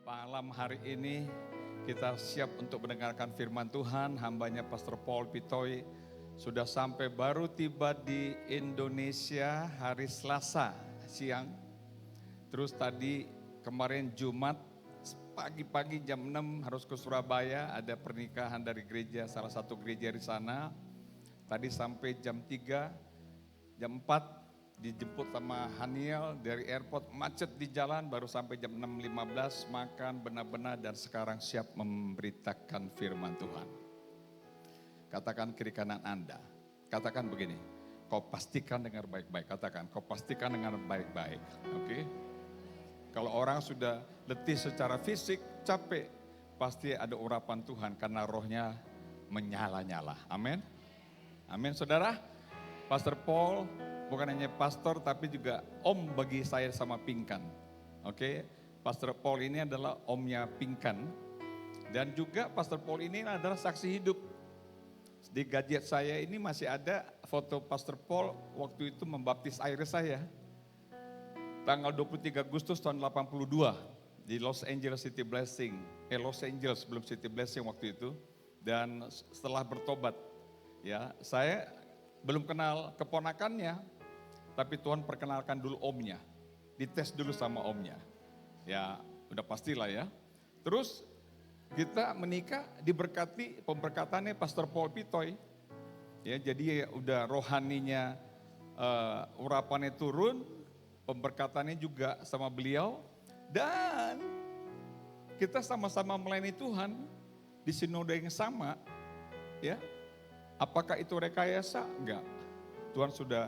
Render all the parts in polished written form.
Malam hari ini kita siap untuk mendengarkan firman Tuhan. Hambanya Pastor Paul Pitoy sudah sampai baru tiba di Indonesia hari Selasa siang. Terus tadi kemarin Jumat pagi-pagi jam 6 harus ke Surabaya, ada pernikahan dari gereja, salah satu gereja di sana. Tadi sampai jam 3, jam 4 dijemput sama Haniel dari airport, macet di jalan, baru sampai jam 6.15, makan benar-benar dan sekarang siap memberitakan firman Tuhan. Katakan kiri kanan Anda, katakan begini, kau pastikan dengar baik-baik, katakan kau pastikan dengar baik-baik, oke? Kalau orang sudah letih secara fisik, capek, pasti ada urapan Tuhan karena rohnya menyala-nyala, amin? Amin saudara. Pastor Paul bukan hanya pastor tapi juga om bagi saya sama Pinkan. Oke, Pastor Paul ini adalah omnya Pinkan. Dan juga Pastor Paul ini adalah saksi hidup. Di gadget saya ini masih ada foto Pastor Paul waktu itu membaptis air saya. Tanggal 23 Agustus tahun 82 di Los Angeles City Blessing. Los Angeles belum City Blessing waktu itu. Dan setelah bertobat, ya saya belum kenal keponakannya, tapi Tuhan perkenalkan dulu omnya. Dites dulu sama omnya. Ya udah pastilah ya. Terus kita menikah diberkati pemberkatannya Pastor Paul Pitoy. Ya, jadi udah rohaninya urapannya turun, pemberkatannya juga sama beliau. Dan kita sama-sama melayani Tuhan di sinode yang sama. Ya, apakah itu rekayasa? Enggak. Tuhan sudah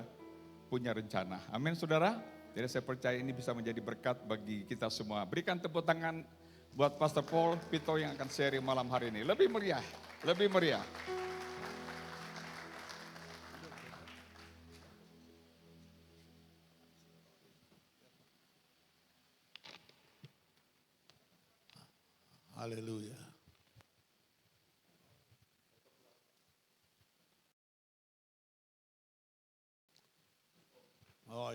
punya rencana. Amin saudara. Jadi saya percaya ini bisa menjadi berkat bagi kita semua. Berikan tepuk tangan buat Pastor Paul Pitoy yang akan sharing malam hari ini. Lebih meriah, lebih meriah. Haleluya. Oh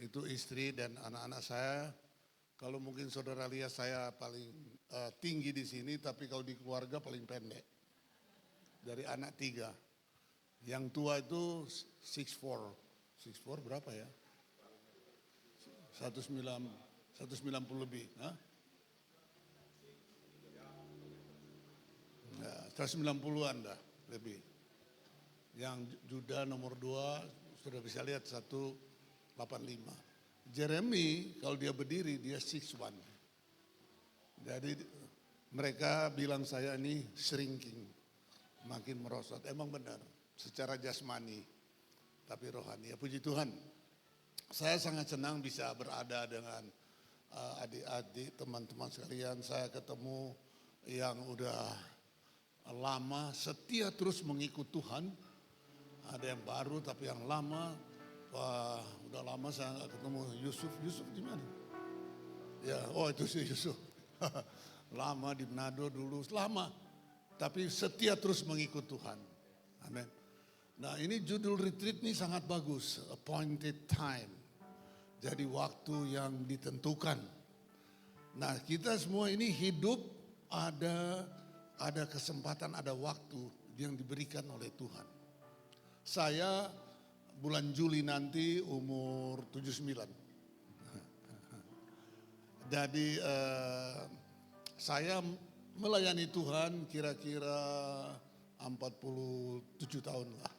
itu istri dan anak-anak saya. Kalau mungkin saudara lihat saya paling tinggi di sini, tapi kalau di keluarga paling pendek. Dari anak 3. Yang tua itu 6'4". 6'4" berapa ya? 190 lebih. Hah? Ya, 190-an dah lebih. Yang Juda nomor 2 sudah bisa lihat 185. Jeremy kalau dia berdiri dia 6'1". Jadi mereka bilang saya ini shrinking, makin merosot. Emang benar, secara jasmani, tapi rohani. Ya puji Tuhan. Saya sangat senang bisa berada dengan adik-adik, teman-teman sekalian. Saya ketemu yang udah lama, setia terus mengikut Tuhan. Ada yang baru tapi yang lama. Wah, udah lama saya nggak ketemu Yusuf. Yusuf di mana? Ya, oh itu si Yusuf. Lama di Manado dulu, lama. Tapi setia terus mengikut Tuhan. Amin. Nah ini judul retreat ini sangat bagus. Appointed time. Jadi waktu yang ditentukan. Nah kita semua ini hidup ada kesempatan, ada waktu yang diberikan oleh Tuhan. Saya bulan Juli nanti umur 79. Jadi saya melayani Tuhan kira-kira 47 tahun lah.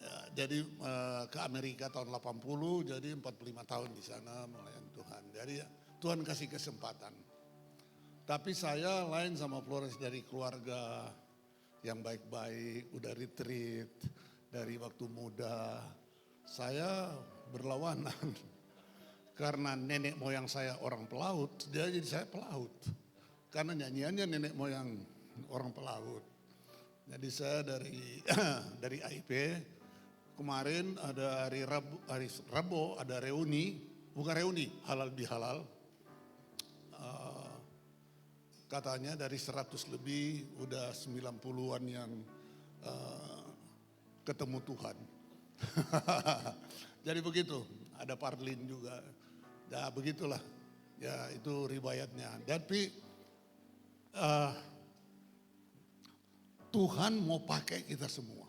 Ya, jadi ke Amerika tahun 80, jadi 45 tahun di sana melayani Tuhan. Jadi Tuhan kasih kesempatan. Tapi saya lain sama Flores, dari keluarga yang baik-baik, udah retreat dari waktu muda. Saya berlawanan karena nenek moyang saya orang pelaut, jadi saya pelaut. Karena nyanyiannya nenek moyang orang pelaut. Jadi saya dari AIP, kemarin ada hari Rabu ada reuni, bukan reuni, halal bihalal. Katanya dari 100 lebih udah 90-an yang ketemu Tuhan. Jadi begitu, ada Parlin juga. Ya begitulah, ya itu riwayatnya. Tapi eh, Tuhan mau pakai kita semua,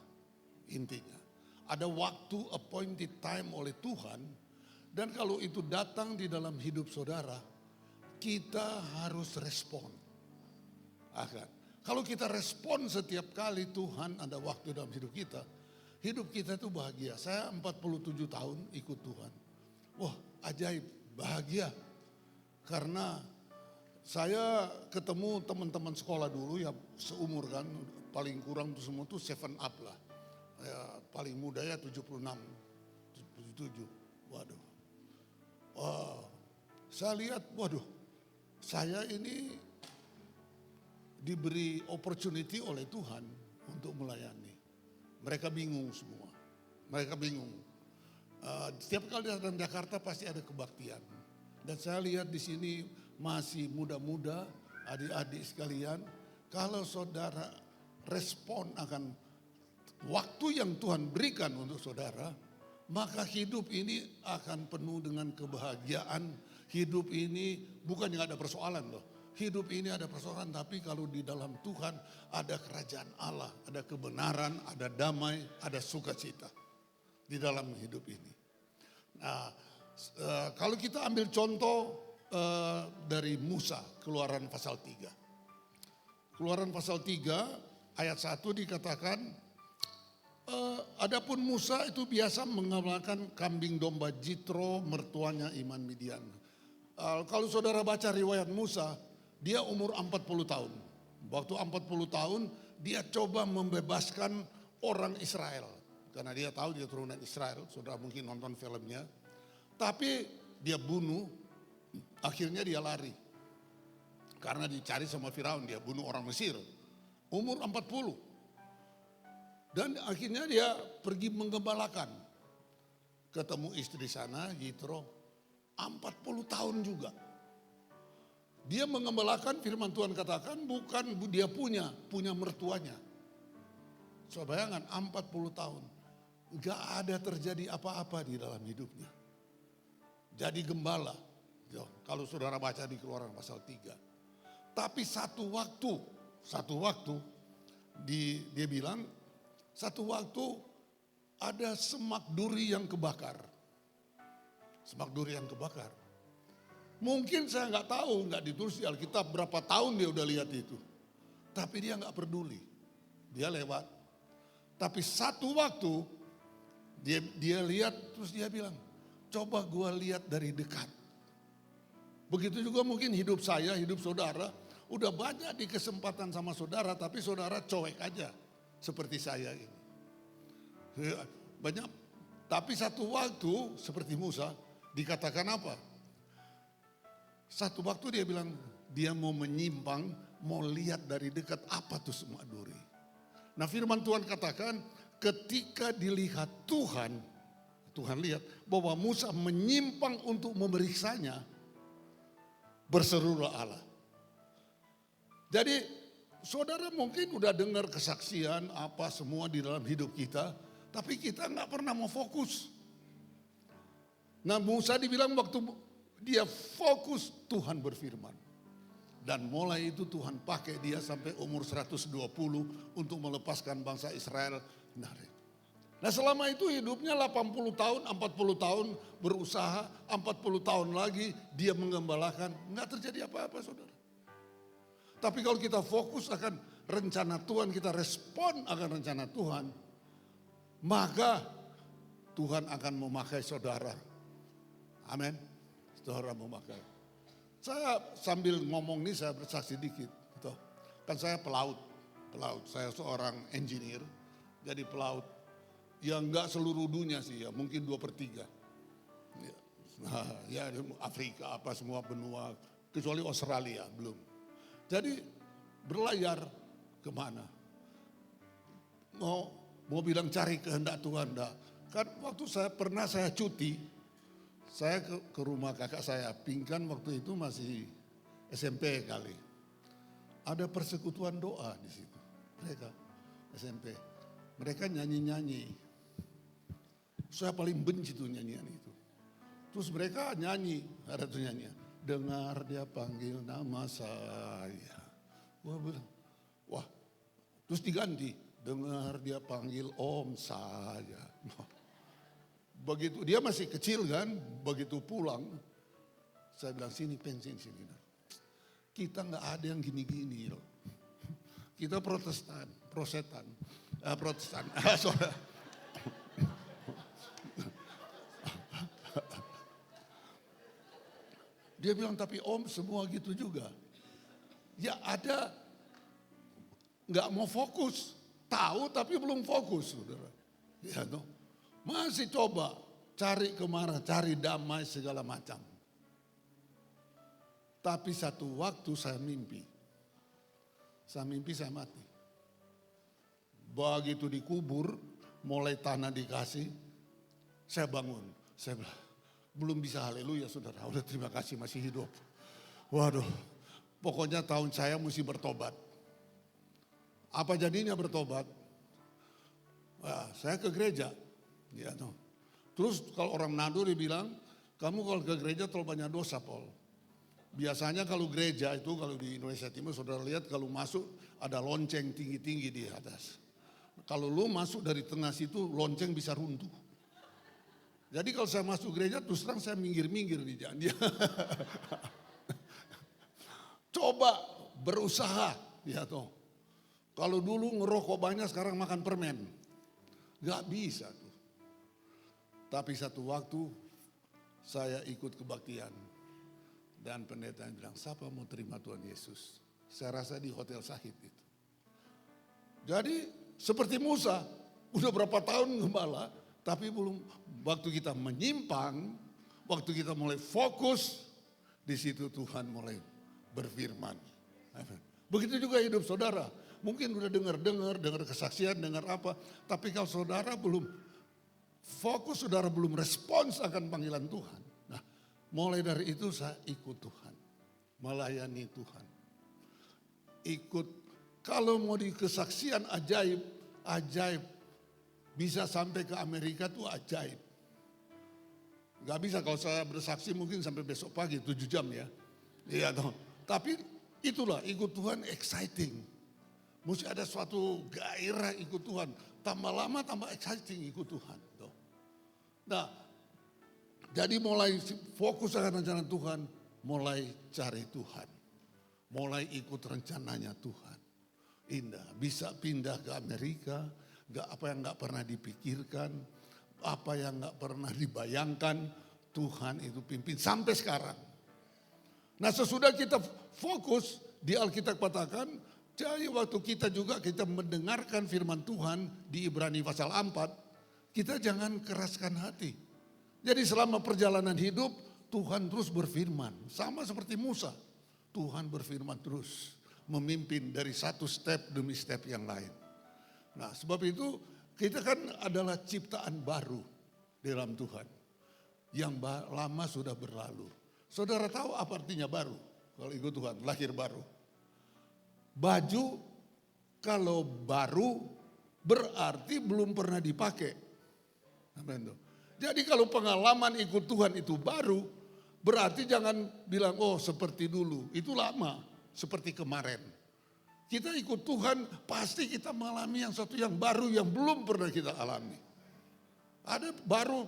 intinya. Ada waktu appointed time oleh Tuhan, dan kalau itu datang di dalam hidup saudara, kita harus respon. Kalau kita respon setiap kali Tuhan ada waktu dalam hidup kita itu bahagia. Saya 47 tahun ikut Tuhan. Wah, ajaib, bahagia. Karena saya ketemu teman-teman sekolah dulu ya seumur kan, paling kurang tuh semua tuh 7 up lah. Ya, paling muda ya 76, 77. Waduh. Wah, saya lihat, waduh, saya ini diberi opportunity oleh Tuhan untuk melayani. Mereka bingung semua. Mereka bingung. Setiap kali datang Jakarta pasti ada kebaktian. Dan saya lihat di sini masih muda-muda, adik-adik sekalian. Kalau saudara respon akan waktu yang Tuhan berikan untuk saudara, maka hidup ini akan penuh dengan kebahagiaan. Hidup ini bukan yang ada persoalan loh. Hidup ini ada persoalan, tapi kalau di dalam Tuhan ada kerajaan Allah, ada kebenaran, ada damai, ada sukacita di dalam hidup ini. Nah, kalau kita ambil contoh dari Musa, Keluaran pasal 3. Keluaran pasal 3 ayat 1 dikatakan, adapun Musa itu biasa mengamalkan kambing domba Jitro, mertuanya Iman Midian. Kalau saudara baca riwayat Musa, dia umur 40 tahun. Waktu 40 tahun dia coba membebaskan orang Israel. Karena dia tahu dia turunan Israel, saudara mungkin nonton filmnya. Tapi dia bunuh, akhirnya dia lari. Karena dicari sama Firaun, dia bunuh orang Mesir. Umur 40. Dan akhirnya dia pergi menggembalakan. Ketemu istri sana, Yitro, 40 tahun juga. Dia mengembalakan, firman Tuhan katakan bukan dia punya mertuanya. So bayangkan 40 tahun. Gak ada terjadi apa-apa di dalam hidupnya. Jadi gembala. Kalau saudara baca di Keluaran pasal 3. Tapi satu waktu dia bilang, satu waktu ada semak duri yang kebakar. Semak duri yang kebakar. Mungkin saya nggak tahu, nggak ditulis di Alkitab berapa tahun dia udah lihat itu. Tapi dia nggak peduli. Dia lewat. Tapi satu waktu dia lihat terus dia bilang, coba gua lihat dari dekat. Begitu juga mungkin hidup saya, hidup saudara. Udah banyak di kesempatan sama saudara, tapi saudara cuek aja. Seperti saya ini. Banyak, tapi satu waktu seperti Musa dikatakan apa? Satu waktu dia bilang dia mau menyimpang, mau lihat dari dekat apa tuh semak duri. Nah firman Tuhan katakan ketika dilihat Tuhan lihat bahwa Musa menyimpang untuk memeriksanya, berserulah Allah. Jadi saudara mungkin udah dengar kesaksian apa semua di dalam hidup kita, tapi kita nggak pernah mau fokus. Nah Musa dibilang waktu dia fokus, Tuhan berfirman. Dan mulai itu Tuhan pakai dia sampai umur 120 untuk melepaskan bangsa Israel. Nah selama itu hidupnya 80 tahun, 40 tahun berusaha, 40 tahun lagi dia mengembalakan. Nggak terjadi apa-apa saudara. Tapi kalau kita fokus akan rencana Tuhan, kita respon akan rencana Tuhan, maka Tuhan akan memakai saudara. Amin. Saudara memakai. Saya sambil ngomong nih saya bersaksi dikit. Gitu. Kan saya pelaut. Saya seorang engineer. Jadi pelaut. Yang enggak seluruh dunia sih ya. Mungkin 2/3. Ya, nah, ya Afrika apa semua benua. Kecuali Australia belum. Jadi berlayar kemana? Mau bilang cari kehendak Tuhan. Enggak. Kan waktu saya cuti. Saya ke rumah kakak saya, Pingkan waktu itu masih SMP kali. Ada persekutuan doa di situ. Mereka SMP. Mereka nyanyi-nyanyi. Saya paling benci tuh nyanyian itu. Terus mereka nyanyi, ada tuh nyanyi. Dengar dia panggil nama saya. Wah bilang, wah. Terus diganti, dengar dia panggil om saya. Begitu dia masih kecil kan, begitu pulang, saya bilang sini pensiun sini. Kita nggak ada yang gini-gini loh. Kita Protestan. Sorry. Dia bilang tapi om semua gitu juga. Ya ada nggak mau fokus, tahu tapi belum fokus, saudara. Ya toh, masih coba cari kemarah, cari damai segala macam. Tapi satu waktu saya mimpi saya mati. Begitu dikubur, mulai tanah dikasih, saya bangun. Saya bilang, belum bisa haleluya saudara, udah terima kasih masih hidup. Waduh, pokoknya tahun saya mesti bertobat. Apa jadinya bertobat? Nah, saya ke gereja. Ya, no. Terus kalau orang Manado dia bilang, kamu kalau ke gereja terlalu banyak dosa Paul. Biasanya kalau gereja itu, kalau di Indonesia Timur saudara lihat kalau masuk ada lonceng tinggi-tinggi di atas. Kalau lu masuk dari tengah situ lonceng bisa runtuh. Jadi kalau saya masuk gereja terus terang saya minggir-minggir di jalan. Coba berusaha, ya toh. Kalau dulu ngerokok banyak sekarang makan permen. Gak bisa tuh. Tapi satu waktu saya ikut kebaktian. Dan pendeta yang bilang, siapa mau terima Tuhan Yesus? Saya rasa di Hotel Sahid itu. Jadi seperti Musa, udah berapa tahun gembala, tapi belum, waktu kita menyimpang, waktu kita mulai fokus, di situ Tuhan mulai berfirman. Begitu juga hidup saudara. Mungkin udah dengar kesaksian, dengar apa. Tapi kalau saudara belum fokus, saudara belum respons akan panggilan Tuhan. Nah, mulai dari itu saya ikut Tuhan. Melayani Tuhan. Ikut, kalau mau di kesaksian ajaib. Bisa sampai ke Amerika tuh ajaib. Gak bisa kalau saya bersaksi mungkin sampai besok pagi 7 jam ya. Iya toh. Tapi itulah ikut Tuhan exciting. Mesti ada suatu gairah ikut Tuhan. Tambah lama tambah exciting ikut Tuhan. Tuh. Nah, jadi mulai fokus akan rencana Tuhan. Mulai cari Tuhan. Mulai ikut rencananya Tuhan. Indah. Bisa pindah ke Amerika. Apa yang gak pernah dipikirkan. Apa yang gak pernah dibayangkan. Tuhan itu pimpin sampai sekarang. Nah sesudah kita fokus di Alkitab katakan. Jadi waktu kita juga kita mendengarkan firman Tuhan di Ibrani pasal 4. Kita jangan keraskan hati. Jadi selama perjalanan hidup Tuhan terus berfirman. Sama seperti Musa. Tuhan berfirman terus. Memimpin dari satu step demi step yang lain. Nah sebab itu kita kan adalah ciptaan baru di dalam Tuhan. Yang lama sudah berlalu. Saudara tahu apa artinya baru? Kalau ikut Tuhan, lahir baru. Baju kalau baru berarti belum pernah dipakai. Jadi kalau pengalaman ikut Tuhan itu baru, berarti jangan bilang oh seperti dulu, itu lama, seperti kemarin. Kita ikut Tuhan pasti kita mengalami yang satu yang baru yang belum pernah kita alami. Ada baru,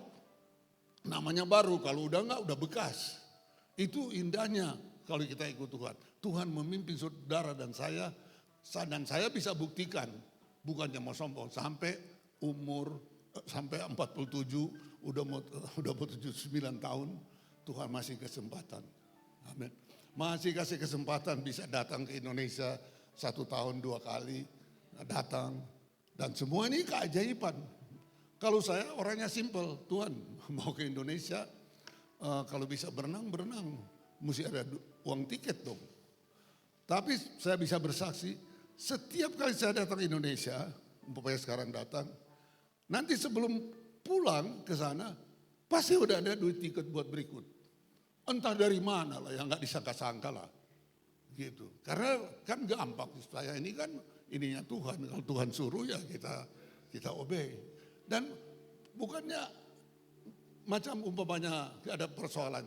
namanya baru, kalau udah enggak udah bekas. Itu indahnya kalau kita ikut Tuhan. Tuhan memimpin saudara dan saya bisa buktikan, bukannya mau sombong, sampai umur, sampai 47, udah mau 79 tahun, Tuhan masih kesempatan. Amin. Masih kasih kesempatan bisa datang ke Indonesia 1 tahun 2 kali, datang. Dan semua ini keajaiban. Kalau saya orangnya simple, Tuhan mau ke Indonesia, kalau bisa berenang, mesti ada uang tiket dong. Tapi saya bisa bersaksi, setiap kali saya datang ke Indonesia, umpamanya sekarang datang, nanti sebelum pulang ke sana, pasti udah ada duit tiket buat berikut. Entah dari mana lah yang gak disangka-sangka lah. Gitu. Karena kan gampang, saya ini kan ininya Tuhan, kalau Tuhan suruh ya kita obey. Dan bukannya macam umpamanya ada persoalan.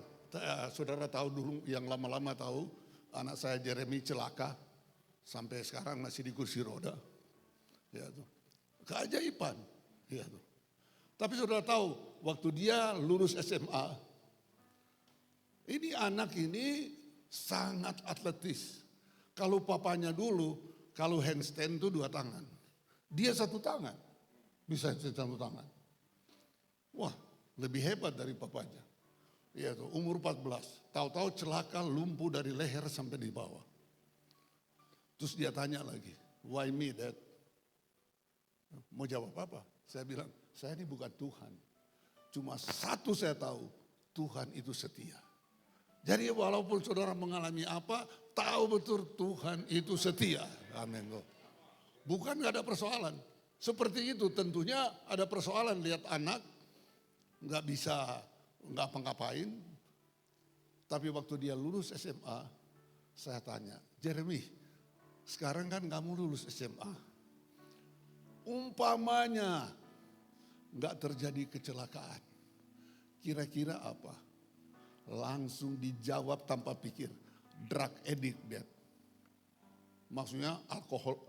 Saudara tahu dulu, yang lama-lama tahu, anak saya Jeremy celaka, sampai sekarang masih di kursi roda. Ya, tuh. Keajaiban. Ya, tuh. Tapi saudara tahu, waktu dia lulus SMA, ini anak ini sangat atletis. Kalau papanya dulu, kalau handstand itu 2 tangan. Dia 1 tangan, bisa 1 tangan. Wah, lebih hebat dari papanya. Ya tuh, umur 14, tahu-tahu celaka lumpuh dari leher sampai di bawah. Terus dia tanya lagi, why me dad? Mau jawab apa? Saya bilang, saya ini bukan Tuhan. Cuma satu saya tahu, Tuhan itu setia. Jadi walaupun saudara mengalami apa, tahu betul Tuhan itu setia. Amin. Bukan gak ada persoalan. Seperti itu tentunya ada persoalan, lihat anak gak bisa nggak apa-ngapain, tapi waktu dia lulus SMA, saya tanya, Jeremy, sekarang kan kamu lulus SMA, umpamanya nggak terjadi kecelakaan, kira-kira apa? Langsung dijawab tanpa pikir, drug addict Dad. Maksudnya alkohol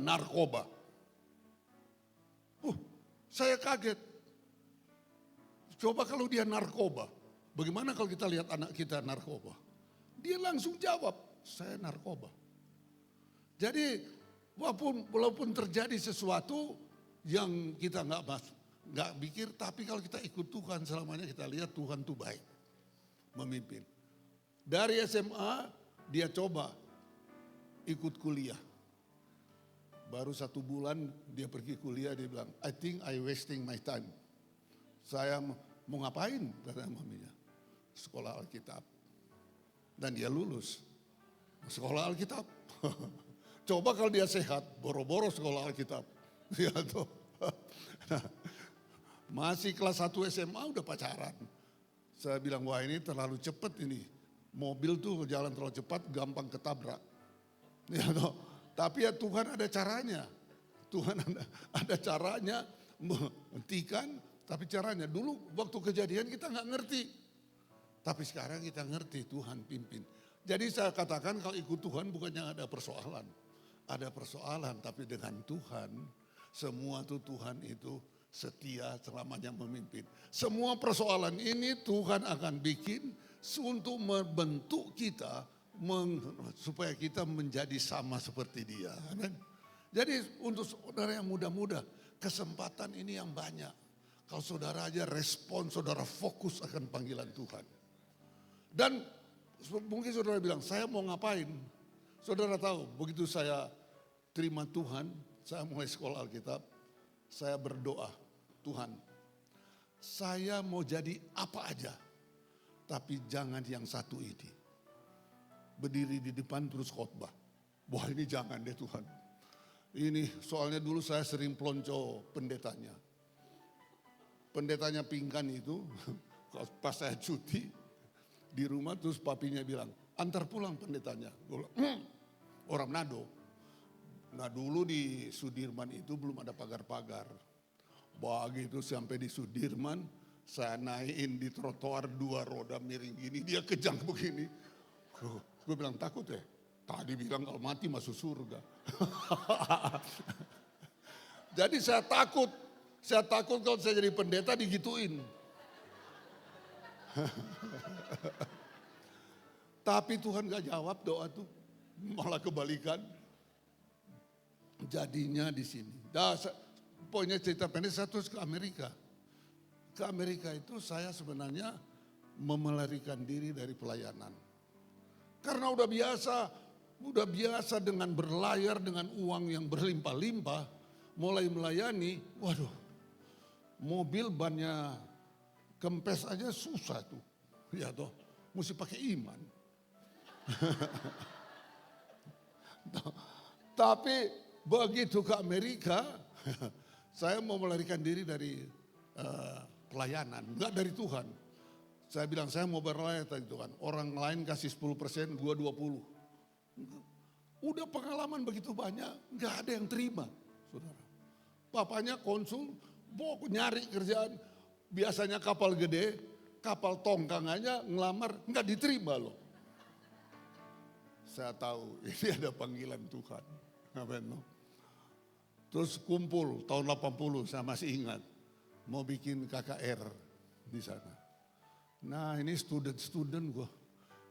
narkoba. Saya kaget. Coba kalau dia narkoba, bagaimana kalau kita lihat anak kita narkoba? Dia langsung jawab, saya narkoba. Jadi walaupun terjadi sesuatu yang kita nggak pikir, tapi kalau kita ikut Tuhan selamanya kita lihat Tuhan itu baik, memimpin. Dari SMA dia coba ikut kuliah. Baru 1 bulan dia pergi kuliah, dia bilang, I think I wasting my time. Saya mau ngapain, kata maminya. Sekolah Alkitab. Dan dia lulus. Sekolah Alkitab. Coba kalau dia sehat, boro-boro sekolah Alkitab. Ya tuh. Masih kelas 1 SMA udah pacaran. Saya bilang, wah ini terlalu cepat ini. Mobil tuh jalan terlalu cepat, gampang ketabrak. Ya tuh. Tapi ya Tuhan ada caranya. Tuhan ada caranya menghentikan. Tapi caranya dulu waktu kejadian kita nggak ngerti. Tapi sekarang kita ngerti Tuhan pimpin. Jadi saya katakan kalau ikut Tuhan bukannya ada persoalan. Ada persoalan tapi dengan Tuhan semua tuh Tuhan itu setia selamanya memimpin. Semua persoalan ini Tuhan akan bikin untuk membentuk kita supaya kita menjadi sama seperti Dia. Amin. Jadi untuk saudara yang muda-muda kesempatan ini yang banyak. Kalau saudara aja respon, saudara fokus akan panggilan Tuhan. Dan mungkin saudara bilang, saya mau ngapain? Saudara tahu, begitu saya terima Tuhan, saya mulai sekolah Alkitab, saya berdoa, Tuhan, saya mau jadi apa aja, tapi jangan yang satu ini. Berdiri di depan terus khotbah. Wah ini jangan deh Tuhan. Ini soalnya dulu saya sering pelonco pendetanya. Pendetanya pingkan itu, pas saya cuti di rumah terus papinya bilang, antar pulang pendetanya. Gue bilang, orang Manado. Nah dulu di Sudirman itu belum ada pagar-pagar. Begitu sampai di Sudirman, saya naikin di trotoar 2 roda miring gini, dia kejang begini. Gue bilang takut ya, tadi bilang kalau mati masuk surga. Jadi saya takut kalau saya jadi pendeta digituin. Tapi Tuhan gak jawab doa tuh, malah kebalikan. Jadinya di sini. Pokoknya cerita pendek saya terus ke Amerika. Ke Amerika itu saya sebenarnya memelarikan diri dari pelayanan. Karena udah biasa dengan berlayar dengan uang yang berlimpah-limpah, mulai melayani, waduh. Mobil bannya kempes aja susah tuh. Ya toh, mesti pakai iman. Tapi begitu ke Amerika, saya mau melarikan diri dari pelayanan, enggak dari Tuhan. Saya bilang saya mau berlayar dari Tuhan. Orang lain kasih 10%, gua 20%. Udah pengalaman begitu banyak, enggak ada yang terima, saudara. Papanya konsul, nyari kerjaan. Biasanya kapal gede, kapal tongkang aja ngelamar nggak diterima loh. Saya tahu ini ada panggilan Tuhan. Amen. Terus kumpul tahun 80 saya masih ingat. Mau bikin KKR di sana. Nah ini student gue.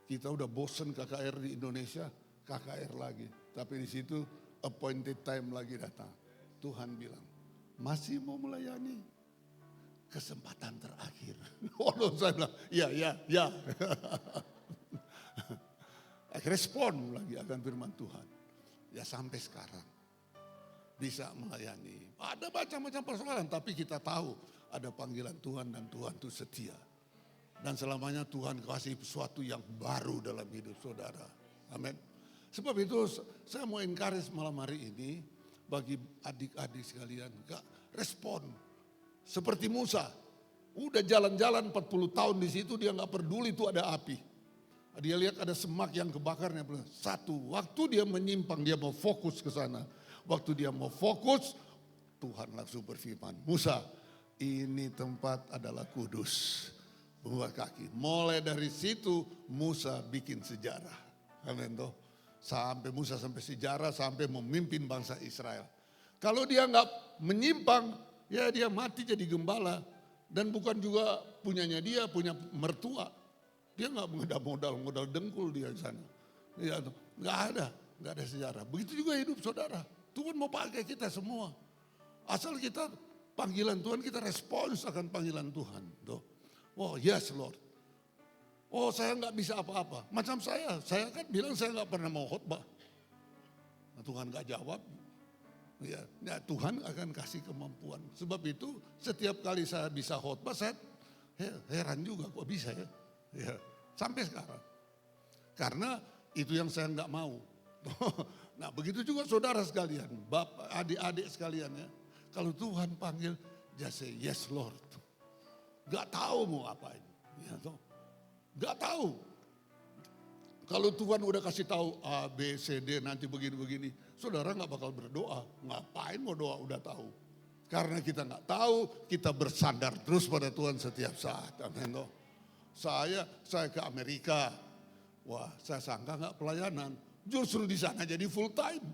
Kita udah bosen KKR di Indonesia, KKR lagi. Tapi di situ appointed time lagi datang. Tuhan bilang, masih mau melayani? Kesempatan terakhir. Waduh saya bilang, ya. Respon lagi akan firman Tuhan. Ya sampai sekarang bisa melayani. Ada macam-macam persoalan tapi kita tahu ada panggilan Tuhan dan Tuhan itu setia. Dan selamanya Tuhan kasih sesuatu yang baru dalam hidup saudara. Amin. Sebab itu saya mau encourage malam hari ini bagi adik-adik sekalian. Respon. Seperti Musa. Udah jalan-jalan 40 tahun di situ dia gak peduli itu ada api. Dia lihat ada semak yang kebakarnya. Satu, waktu dia menyimpang dia mau fokus ke sana. Waktu dia mau fokus, Tuhan langsung berfirman, Musa, ini tempat adalah kudus. Buat kaki. Mulai dari situ Musa bikin sejarah. Amin toh. Sampai Musa sampai sejarah, sampai memimpin bangsa Israel. Kalau dia nggak menyimpang, ya dia mati jadi gembala. Dan bukan juga punyanya dia, punya mertua. Dia nggak ada modal dengkul dia di sana. Ya, nggak ada sejarah. Begitu juga hidup saudara. Tuhan mau pakai kita semua. Asal kita panggilan Tuhan, kita respons akan panggilan Tuhan. Tuh. Oh yes Lord. Oh saya nggak bisa apa-apa. Macam saya kan bilang saya nggak pernah mau khotbah. Nah, Tuhan nggak jawab. Ya, Tuhan akan kasih kemampuan. Sebab itu setiap kali saya bisa khotbah, saya heran juga kok bisa ya. Ya, sampai sekarang. Karena itu yang saya nggak mau. Nah begitu juga saudara sekalian, bapak, adik-adik sekalian ya. Kalau Tuhan panggil, just say yes Lord. Gak tahu mau apain. Ya, gak tahu. Kalau Tuhan udah kasih tahu A, B, C, D nanti begini-begini. Saudara gak bakal berdoa. Ngapain mau doa udah tahu. Karena kita gak tahu, kita bersandar terus pada Tuhan setiap saat. Amin. Saya ke Amerika. Wah saya sangka gak pelayanan. Justru di sana jadi full time.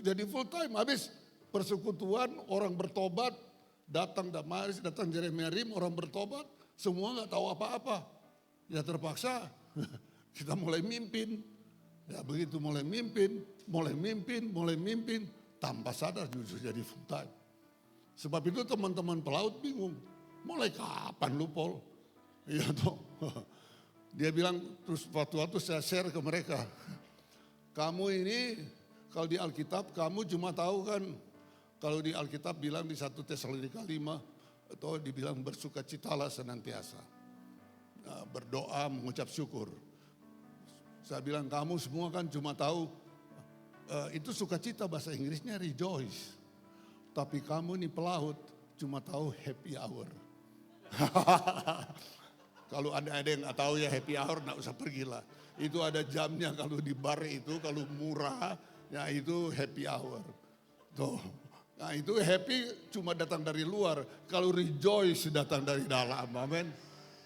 Jadi full time. Habis persekutuan orang bertobat. Datang Damaris, datang Jeremia Rim, orang bertobat. Semua gak tahu apa-apa. Ya terpaksa kita mulai mimpin. Ya begitu mulai mimpin. Tanpa sadar justru jadi full time. Sebab itu teman-teman pelaut bingung. Mulai kapan lu Paul? Iya toh. Dia bilang terus waktu saya share ke mereka. Kamu ini kalau di Alkitab kamu cuma tahu kan. Kalau di Alkitab bilang di 1 Tesalonika 5. Atau dibilang bersukacitalah senantiasa. Nah, berdoa mengucap syukur. Saya bilang kamu semua kan cuma tahu. Itu sukacita bahasa Inggrisnya rejoice. Tapi kamu nih pelaut cuma tahu happy hour. Kalau ada yang nggak tahu ya happy hour nggak usah pergilah. Itu ada jamnya kalau di bar itu kalau murah ya itu happy hour. Tuh. Nah itu happy cuma datang dari luar. Kalau rejoice datang dari dalam. Amin.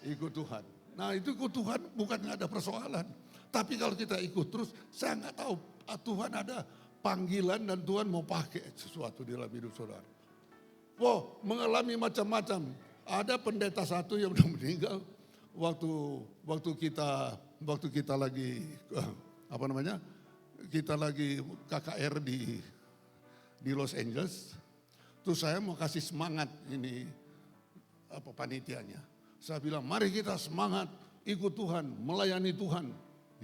Ikut Tuhan. Nah itu ikut Tuhan bukan nggak ada persoalan. Tapi kalau kita ikut terus saya nggak tahu Tuhan ada panggilan dan Tuhan mau pakai sesuatu di dalam hidup saudara. Wow mengalami macam-macam. Ada pendeta satu yang udah meninggal. Waktu kita lagi kita lagi KKR di Los Angeles, terus saya mau kasih semangat ini panitianya. Saya bilang mari kita semangat ikut Tuhan, melayani Tuhan,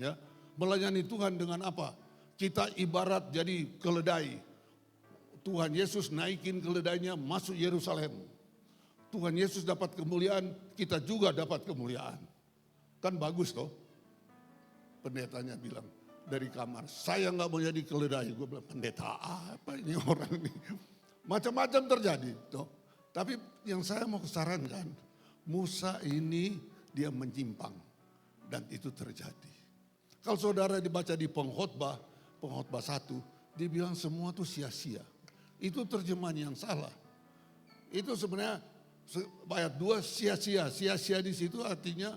ya melayani Tuhan dengan apa? Kita ibarat jadi keledai. Tuhan Yesus naikin keledainya masuk Yerusalem. Tuhan Yesus dapat kemuliaan, kita juga dapat kemuliaan. Kan bagus toh. Pendetanya bilang dari kamar, saya nggak mau jadi keledai. Gue bilang pendeta apa ini orang ini. Macam-macam terjadi toh. Tapi yang saya mau sarankan, Musa ini dia menyimpang. Dan itu terjadi. Kalau saudara dibaca di pengkhotbah 1, dia bilang semua itu sia-sia. Itu terjemahan yang salah. Itu sebenarnya ayat 2 sia-sia. Sia-sia di situ artinya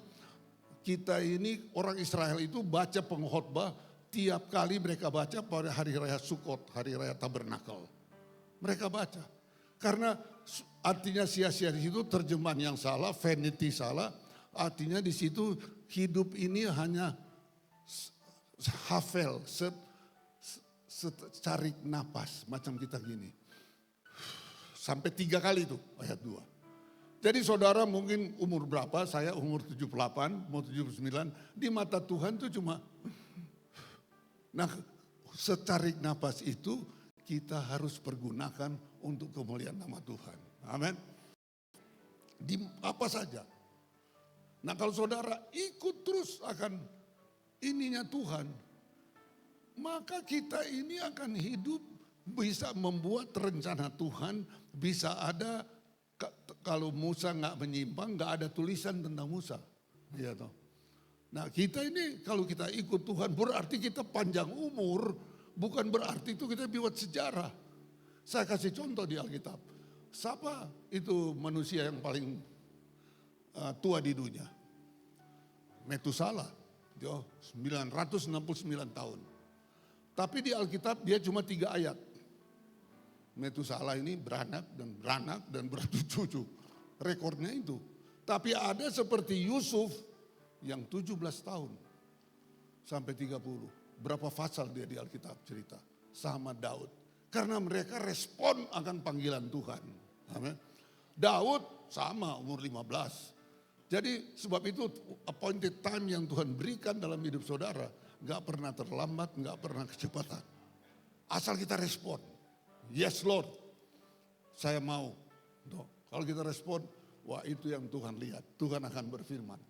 kita ini orang Israel itu baca pengkhotbah tiap kali mereka baca pada hari raya Sukot, hari raya Tabernakel. Mereka baca. Karena artinya sia-sia di situ terjemahan yang salah, vanity salah. Artinya di situ hidup ini hanya hafel, tarik napas macam kita gini. Sampai 3 kali itu ayat 2. Jadi saudara mungkin umur berapa, saya umur 78, mau 79. Di mata Tuhan itu cuma, nah setarik napas itu kita harus pergunakan untuk kemuliaan nama Tuhan. Amin. Di apa saja. Nah kalau saudara ikut terus akan ininya Tuhan, maka kita ini akan hidup bisa membuat rencana Tuhan, bisa ada, kalau Musa nggak menyimpang, nggak ada tulisan tentang Musa. Ya toh. Nah kita ini kalau kita ikut Tuhan berarti kita panjang umur, bukan berarti itu kita buat sejarah. Saya kasih contoh di Alkitab. Siapa itu manusia yang paling tua di dunia? Metusala, dia 969 tahun. Tapi di Alkitab dia cuma 3 ayat. Metusala ini beranak dan bercucu. Rekornya itu. Tapi ada seperti Yusuf yang 17 tahun sampai 30. Berapa pasal dia di Alkitab cerita. Sama Daud. Karena mereka respon akan panggilan Tuhan. Amin. Daud sama umur 15. Jadi sebab itu appointed time yang Tuhan berikan dalam hidup saudara. Gak pernah terlambat, gak pernah kecepatan. Asal kita respon. Yes Lord, saya mau. Tuh, kalau kita respon, wah itu yang Tuhan lihat. Tuhan akan berfirman.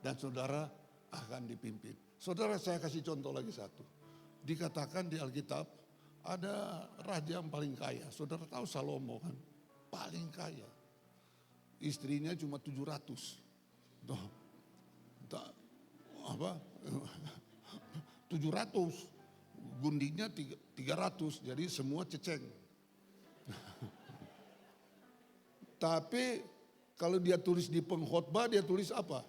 Dan saudara akan dipimpin. Saudara saya kasih contoh lagi satu. Dikatakan di Alkitab ada raja yang paling kaya. Saudara tahu Salomo kan? Paling kaya. Istrinya cuma 700. Tuh, apa? 700. Gundinya 300. Jadi semua ceceng. Tapi kalau dia tulis di pengkhotbah, dia tulis apa?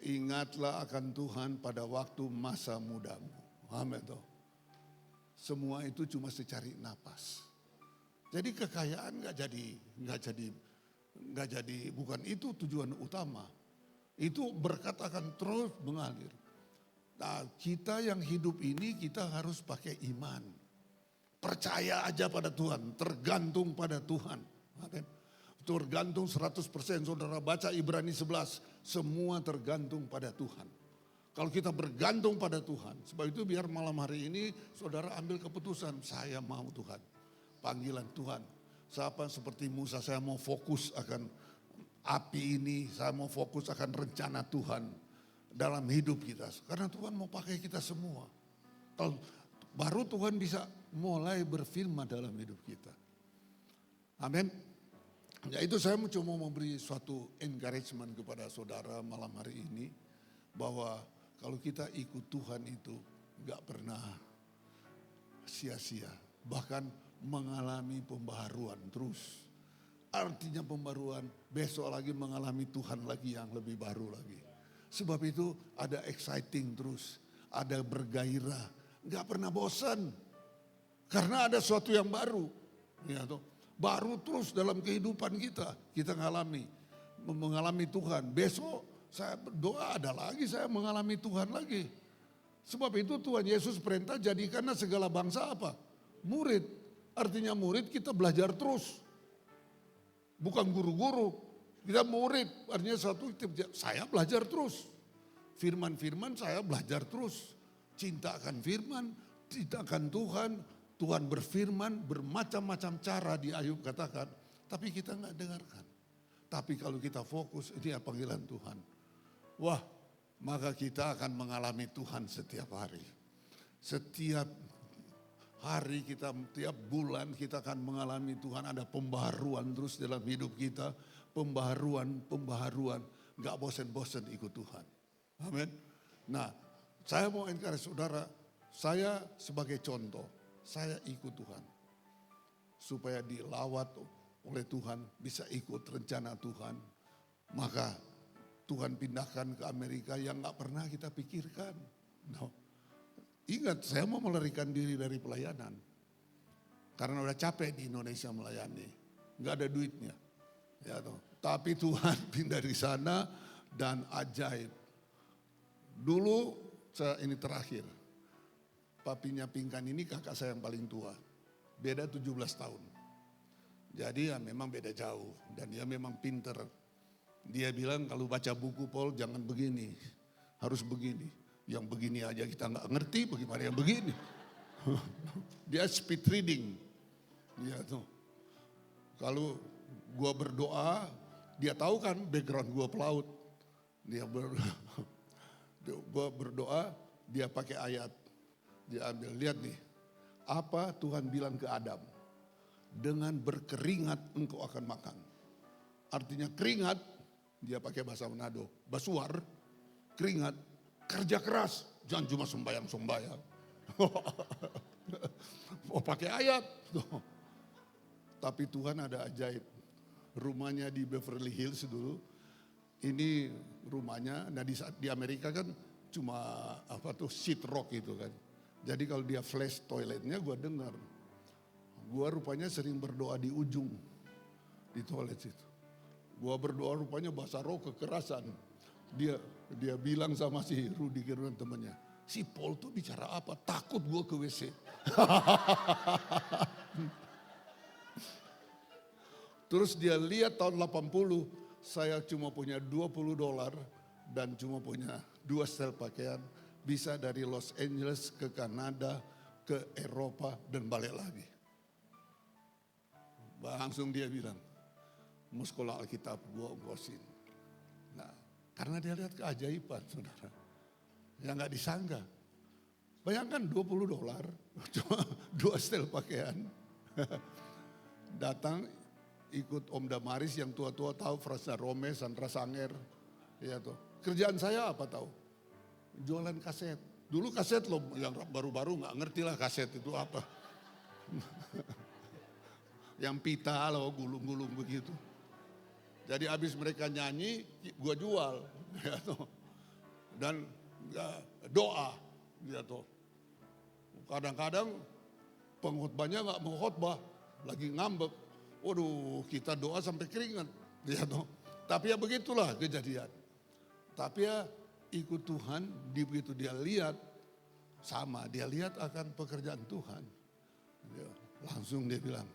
Ingatlah akan Tuhan pada waktu masa mudamu. Amin. Semua itu cuma secari napas. Jadi kekayaan nggak jadi, bukan itu tujuan utama. Itu berkat akan terus mengalir. Nah, kita yang hidup ini kita harus pakai iman. Percaya aja pada Tuhan, tergantung pada Tuhan. Amin. Tergantung 100%, saudara baca Ibrani 11, semua tergantung pada Tuhan. Kalau kita bergantung pada Tuhan, sebab itu biar malam hari ini saudara ambil keputusan, saya mau Tuhan. Panggilan Tuhan. Siapa seperti Musa, saya mau fokus akan api ini, saya mau fokus akan rencana Tuhan dalam hidup kita. Karena Tuhan mau pakai kita semua. Kalau baru Tuhan bisa mulai berfirman dalam hidup kita. Amin. Ya itu saya cuma memberi suatu encouragement kepada saudara malam hari ini. Bahwa kalau kita ikut Tuhan itu gak pernah sia-sia. Bahkan mengalami pembaharuan terus. Artinya pembaruan besok lagi mengalami Tuhan lagi yang lebih baru lagi. Sebab itu ada exciting terus. Ada bergairah. Gak pernah bosan. Karena ada sesuatu yang baru. Ya, toh. Baru terus dalam kehidupan kita mengalami Tuhan. Besok saya berdoa ada lagi saya mengalami Tuhan lagi. Sebab itu Tuhan Yesus perintah jadikanlah segala bangsa apa? Murid. Artinya murid kita belajar terus. Bukan guru-guru. Kita murid. Artinya saya belajar terus. Firman-firman saya belajar terus. Cinta akan firman, cinta akan Tuhan. Tuhan berfirman bermacam-macam cara di Ayub katakan. Tapi kita nggak dengarkan. Tapi kalau kita fokus ini panggilan Tuhan. Wah maka kita akan mengalami Tuhan setiap hari. Setiap hari kita, tiap bulan kita akan mengalami Tuhan. Ada pembaharuan terus dalam hidup kita. Pembaharuan. Gak bosen-bosen ikut Tuhan. Amin. Nah saya mau encourage saudara. Saya sebagai contoh. Saya ikut Tuhan. supaya dilawat oleh Tuhan, bisa ikut rencana Tuhan. Maka Tuhan pindahkan ke Amerika yang gak pernah kita pikirkan. No. Ingat, saya mau melarikan diri dari pelayanan. Karena udah capek di Indonesia melayani. Gak ada duitnya. Ya, toh. Tapi Tuhan pindah di sana dan ajaib. Dulu, ini terakhir. Papinya Pingkan ini kakak saya yang paling tua. Beda 17 tahun. Jadi ya memang beda jauh. Dan dia memang pinter. Dia bilang kalau baca buku Paul jangan begini. Harus begini. Yang begini aja kita nggak ngerti bagaimana yang begini. Dia speed reading. Dia tuh. Kalau gua berdoa, dia tahu kan background gua pelaut. Gua berdoa, dia pakai ayat. Dia ambil, lihat nih. Apa Tuhan bilang ke Adam? Dengan berkeringat engkau akan makan. Artinya keringat, dia pakai bahasa Manado. Basuar, keringat, kerja keras. Jangan cuma sembayang-sembayang. Mau pakai ayat. Tapi Tuhan ada ajaib. Rumahnya di Beverly Hills dulu. Ini rumahnya, nah di Amerika kan cuma sheet rock gitu kan. Jadi kalau dia flash toiletnya gue dengar. Gue rupanya sering berdoa di ujung. Di toilet situ. Gue berdoa rupanya bahasa roh kekerasan. Dia bilang sama si Rudy German temannya. Si Paul tuh bicara apa? Takut gue ke WC. Terus dia lihat tahun 80. Saya cuma punya $20 dan cuma punya 2 setel pakaian. Bisa dari Los Angeles ke Kanada, ke Eropa dan balik lagi. Langsung dia bilang, mau sekolah Alkitab gue ongkosin. Nah, karena dia lihat keajaiban saudara. Yang gak disangka. Bayangkan $20, cuma 2 setel pakaian. Datang ikut Om Damaris yang tua-tua tahu Frasa Rome, Sandra Sanger. Ya tuh. Kerjaan saya apa tahu? Jualan kaset. Dulu kaset loh yang baru-baru gak ngerti lah kaset itu apa. Yang pita loh gulung-gulung begitu. Jadi habis mereka nyanyi gua jual. Ya toh. Dan doa. Ya toh. Kadang-kadang pengkhotbahnya gak mau khotbah. Lagi ngambek. Waduh kita doa sampai keringat. Ya toh. Tapi ya begitulah kejadian. Tapi ya ikut Tuhan, begitu dia lihat, sama dia lihat akan pekerjaan Tuhan. Langsung dia bilang,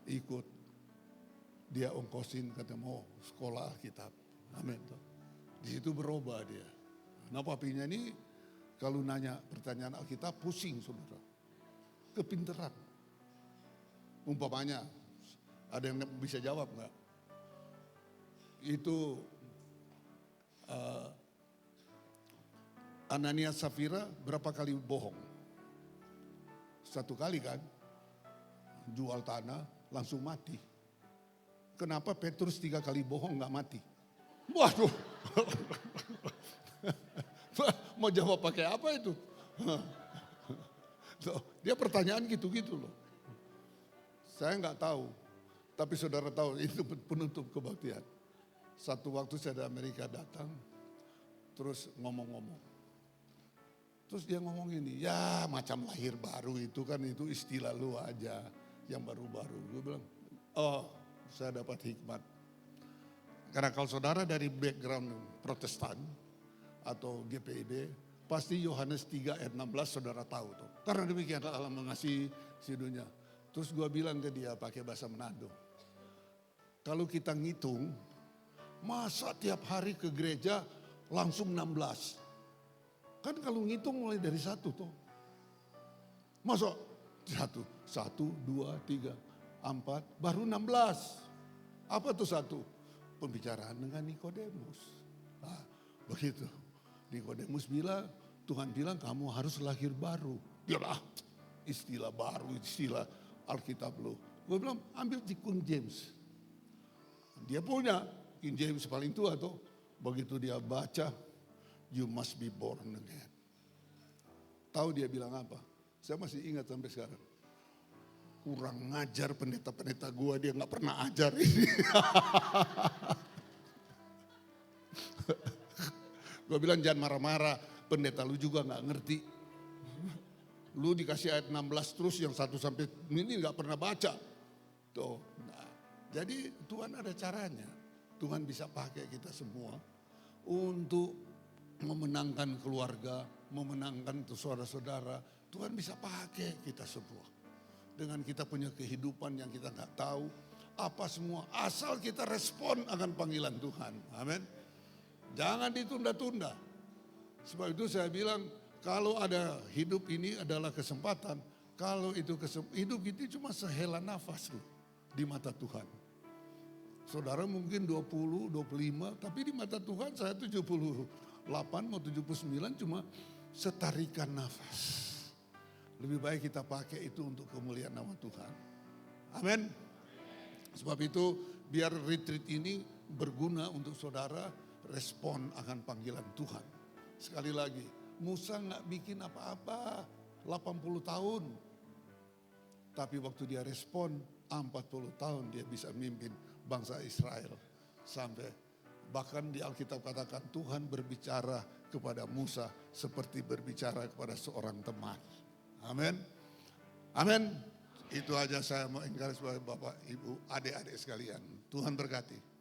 ikut. Dia ongkosin, kata mau sekolah Alkitab. Amin. Di situ berubah dia. Nah papinya ini kalau nanya pertanyaan Alkitab pusing saudara. Kepinteran. Umpamanya, ada yang bisa jawab nggak? Itu Ananias Safira berapa kali bohong? 1 kali kan? Jual tanah langsung mati. Kenapa Petrus 3 kali bohong gak mati? Waduh. Mau jawab pakai apa itu? Dia pertanyaan gitu-gitu loh. Saya gak tahu. Tapi saudara tahu itu penutup kebaktian. Satu waktu saya dari Amerika datang. Terus ngomong-ngomong. Terus dia ngomong gini, ya macam lahir baru itu kan itu istilah lu aja yang baru-baru. Gue bilang, oh saya dapat hikmat. Karena kalau saudara dari background Protestan atau GPIB, pasti Yohanes 3 ayat 16 saudara tahu tuh. Karena demikian Allah mengasihi si dunia. Terus gue bilang ke dia pakai bahasa Manado. Kalau kita ngitung, masa tiap hari ke gereja langsung 16. Kan kalau ngitung mulai dari 1 tuh. Masa 1, 2, 3, 4, baru 16. Apa tuh 1? Pembicaraan dengan Nikodemus. Nah, begitu. Nikodemus bilang, Tuhan bilang kamu harus lahir baru. Dia bilang, istilah baru, istilah Alkitab lo. Gue bilang, ambil di King James. Dia punya King James paling tua tuh. Begitu dia baca, you must be born again. Tahu dia bilang apa? Saya masih ingat sampai sekarang. kurang ngajar pendeta-pendeta gua, dia nggak pernah ajar ini. Gua bilang jangan marah-marah, pendeta lu juga nggak ngerti. Lu dikasih ayat 16 terus yang 1 sampai ini nggak pernah baca. Tuh. Nah, jadi Tuhan ada caranya. Tuhan bisa pakai kita semua untuk memenangkan keluarga, memenangkan saudara-saudara. Tuhan bisa pakai kita semua. Dengan kita punya kehidupan yang kita nggak tahu, apa semua, asal kita respon akan panggilan Tuhan. Amin. Jangan ditunda-tunda. Sebab itu saya bilang, kalau ada hidup ini adalah kesempatan, kalau itu hidup itu cuma sehela nafas loh di mata Tuhan. Saudara mungkin 20, 25, tapi di mata Tuhan saya 78 mau 79 cuma setarikan nafas. Lebih baik kita pakai itu untuk kemuliaan nama Tuhan. Amin. Sebab itu biar retreat ini berguna untuk saudara respon akan panggilan Tuhan. Sekali lagi, Musa nggak bikin apa-apa 80 tahun. Tapi waktu dia respon 40 tahun dia bisa mimpin bangsa Israel. Sampai bahkan di Alkitab katakan Tuhan berbicara kepada Musa seperti berbicara kepada seorang teman. Amin. Amin. Itu aja saya mau encourage Bapak, Ibu, adik-adik sekalian. Tuhan berkati.